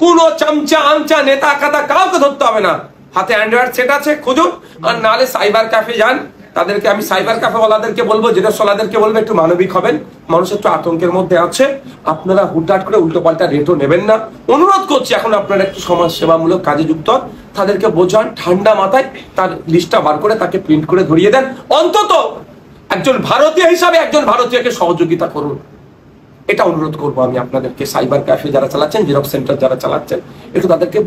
কোনো চামচা আমচা নেতা কাতা কাউকে ধরতে হবে না, হাতে অ্যান্ড্রয়েড সেট আছে, খুঁজুন। আর নাহলে সাইবার ক্যাফে যান, তাদেরকে আমি সাইবার ক্যাফে ওয়ালাদেরকে বলবো, জেরক্সওয়ালাদেরকে বলবো একটু মানবিক হবেন, মানুষ একটু আতঙ্কের মধ্যে আছে, আপনারা হুটহাট করে উল্টো পাল্টা রেটও নেবেন না। অনুরোধ করছি, এখন আপনারা একটু সমাজ সেবামূলক কাজে যুক্ত, তাদেরকে বোঝান, ঠান্ডা মাথায় তার লিস্টটা বার করে তাকে প্রিন্ট করে ধরিয়ে দেন। অন্তত একজন ভারতীয় হিসাবে একজন ভারতীয়কে সহযোগিতা করুন, এটা অনুরোধ করবো আমি আপনাদেরকে। সাইবার ক্যাফে যারা চালাচ্ছেন, জেরক্স সেন্টার যারা চালাচ্ছেন, একটু তাদেরকে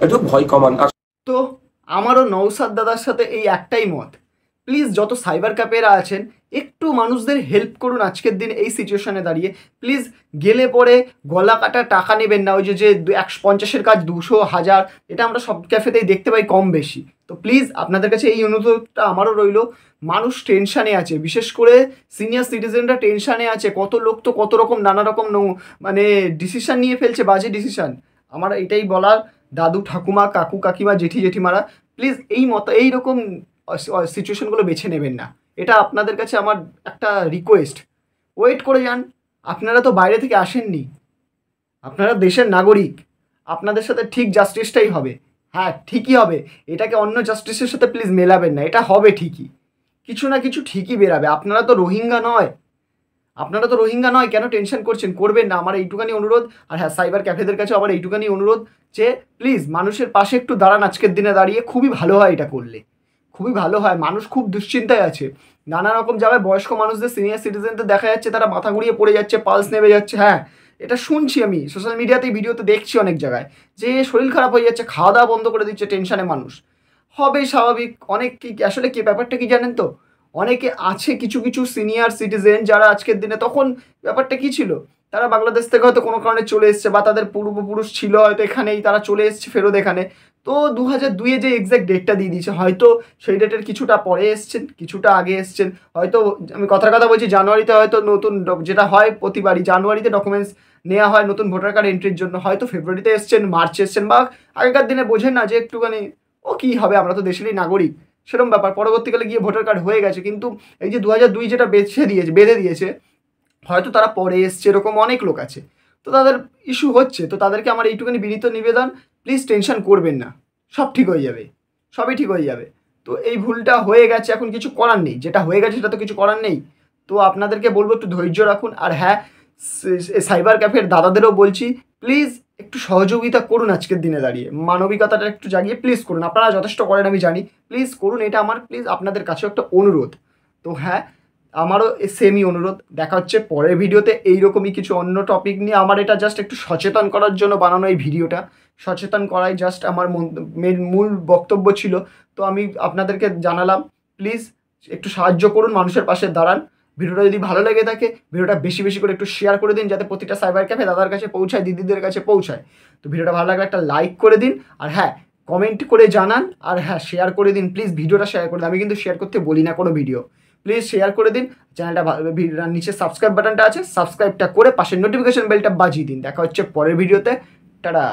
একটু ভয় কমান। তো আমারও নওশাদ দাদার সাথে এই একটাই মত, প্লিজ যত সাইবার ক্যাফেরা আছেন একটু মানুষদের হেল্প করুন আজকের দিন এই সিচুয়েশনে দাঁড়িয়ে। প্লিজ গেলে পরে গলা কাটা টাকা নেবেন না, ওই যে 150-এর কাজ 200, 1000, এটা আমরা সব ক্যাফেতেই দেখতে পাই কম বেশি। তো প্লিজ আপনাদের কাছে এই অনুরোধটা আমারও রইল, মানুষ টেনশানে আছে, বিশেষ করে সিনিয়র সিটিজেনরা টেনশানে আছে, কত লোক তো কত রকম নানা রকম মানে ডিসিশান নিয়ে ফেলছে, বাজে ডিসিশান। আমার এটাই বলার, দাদু ঠাকুমা কাকু কাকিমা জেঠি জেঠিমারা প্লিজ এইরকম সিচুয়েশনগুলো বেছে নেবেন না, এটা আপনাদের কাছে আমার একটা রিকোয়েস্ট। ওয়েট করে যান, আপনারা তো বাইরে থেকে আসেননি, আপনারা দেশের নাগরিক, আপনাদের সাথে ঠিক জাস্টিসটাই হবে। হ্যাঁ ঠিকই হবে, এটাকে অন্য জাস্টিসের সাথে প্লিজ মেলাবেন না, এটা হবে ঠিকই, কিছু না কিছু ঠিকই বেরাবে। আপনারা তো রোহিঙ্গা নয়, কেন টেনশন করছেন? করবেন না, আমার এইটুখানি অনুরোধ। আর হ্যাঁ, সাইবার ক্যাফেদের কাছে আমার এইটুখানি অনুরোধ যে প্লিজ মানুষের পাশে একটু দাঁড়ান আজকের দিনে দাঁড়িয়ে, খুবই ভালো হয়, এটা করলে খুবই ভালো হয়। মানুষ খুব দুশ্চিন্তায় আছে, নানা রকম জায়গায় বয়স্ক মানুষদের, সিনিয়র সিটিজেনদের দেখা যাচ্ছে তারা মাথা ঘুরিয়ে পড়ে যাচ্ছে, পালস নেমে যাচ্ছে। হ্যাঁ, এটা শুনছি, আমি সোশ্যাল মিডিয়াতে ভিডিওতে দেখছি অনেক জায়গায়, যে শরীর খারাপ হয়ে যাচ্ছে, খাওয়া দাওয়া বন্ধ করে দিচ্ছে, টেনশানে মানুষ। হবে স্বাভাবিক। অনেক কি আসলে কি ব্যাপারটা কি জানেন তো, অনেকে আছে কিছু কিছু সিনিয়র সিটিজেন যারা আজকের দিনে, তখন ব্যাপারটা কি ছিল, তারা বাংলাদেশ থেকে হয়তো কোনো কারণে চলে এসছে, বা তাদের পূর্বপুরুষ ছিল হয়তো এখানেই, তারা চলে এসছে ফেরত এখানে। তো 2002-এ যে এক্স্যাক্ট ডেটটা দিয়ে দিয়েছে, হয়তো সেই ডেটের কিছুটা পরে এসছেন, কিছুটা আগে এসছেন, হয়তো আমি কথার কথা বলছি, জানুয়ারিতে হয়তো নতুন যেটা হয় প্রতিবারই, জানুয়ারিতে ডকুমেন্টস নেওয়া হয় নতুন ভোটার কার্ড এন্ট্রির জন্য, হয়তো ফেব্রুয়ারিতে এসছেন, মার্চে এসছেন, বা আগেকার দিনে বোঝেন না যে একটুখানি ও কী হবে, আমরা তো দেশেরই নাগরিক, সেরকম ব্যাপার, পরবর্তীকালে গিয়ে ভোটার কার্ড হয়ে গেছে। কিন্তু এই যে 2002 যেটা বেঁধে দিয়েছে, হয়তো তারা পরে এসছে, এরকম অনেক লোক আছে, তো তাদের ইস্যু হচ্ছে। তো তাদেরকে আমার এইটুখানি বিনীত নিবেদন, প্লিজ টেনশন করবেন না, সব ঠিক হয়ে যাবে, সবই ঠিক হয়ে যাবে। তো এই ভুলটা হয়ে গেছে, এখন কিছু করার নেই, যেটা হয়ে গেছে সেটা তো কিছু করার নেই। তো আপনাদেরকে বলবো একটু ধৈর্য রাখুন। আর হ্যাঁ, সাইবার ক্যাফের দাদাদেরও বলছি, প্লিজ একটু সহযোগিতা করুন আজকের দিনে দাঁড়িয়ে, মানবিকতাটা একটু জাগিয়ে প্লিজ করুন। আপনারা যথেষ্ট করেন আমি জানি, প্লিজ করুন, এটা আমার প্লিজ আপনাদের কাছেও একটা অনুরোধ। তো হ্যাঁ, আমারও অনুরোধ অনুরোধ। দেখা হচ্ছে পরের ভিডিওতে এইরকমই কিছু অন্য টপিক নিয়ে। আমার এটা জাস্ট একটু সচেতন করার জন্য বানানো এই ভিডিওটা, সচেতন করাই জাস্ট আমার মূল বক্তব্য ছিল। তো আমি আপনাদেরকে জানালাম, প্লিজ একটু সাহায্য করুন, মানুষের পাশে দাঁড়ান। ভিডিওটা যদি ভালো লেগে থাকে, ভিডিওটা বেশি বেশি করে একটু শেয়ার করে দিন, যাতে প্রতিটা সাইবার ক্যাফে দাদার কাছে পৌঁছায়, দিদিদের কাছে পৌঁছায়। তো ভিডিওটা ভালো লাগলে একটা লাইক করে দিন, আর হ্যাঁ কমেন্ট করে জানান, আর হ্যাঁ শেয়ার করে দিন প্লিজ, ভিডিওটা শেয়ার করে দিন। আমি কিন্তু শেয়ার করতে বলি না কোনো ভিডিও, প্লিজ শেয়ার করে দিন। চ্যানেলটা নিচে সাবস্ক্রাইব বাটনটা আছে, সাবস্ক্রাইবটা করে পাশের নোটিফিকেশন বেলটা বাজিয়ে দিন। দেখা হচ্ছে পরের ভিডিওতে, টাটা।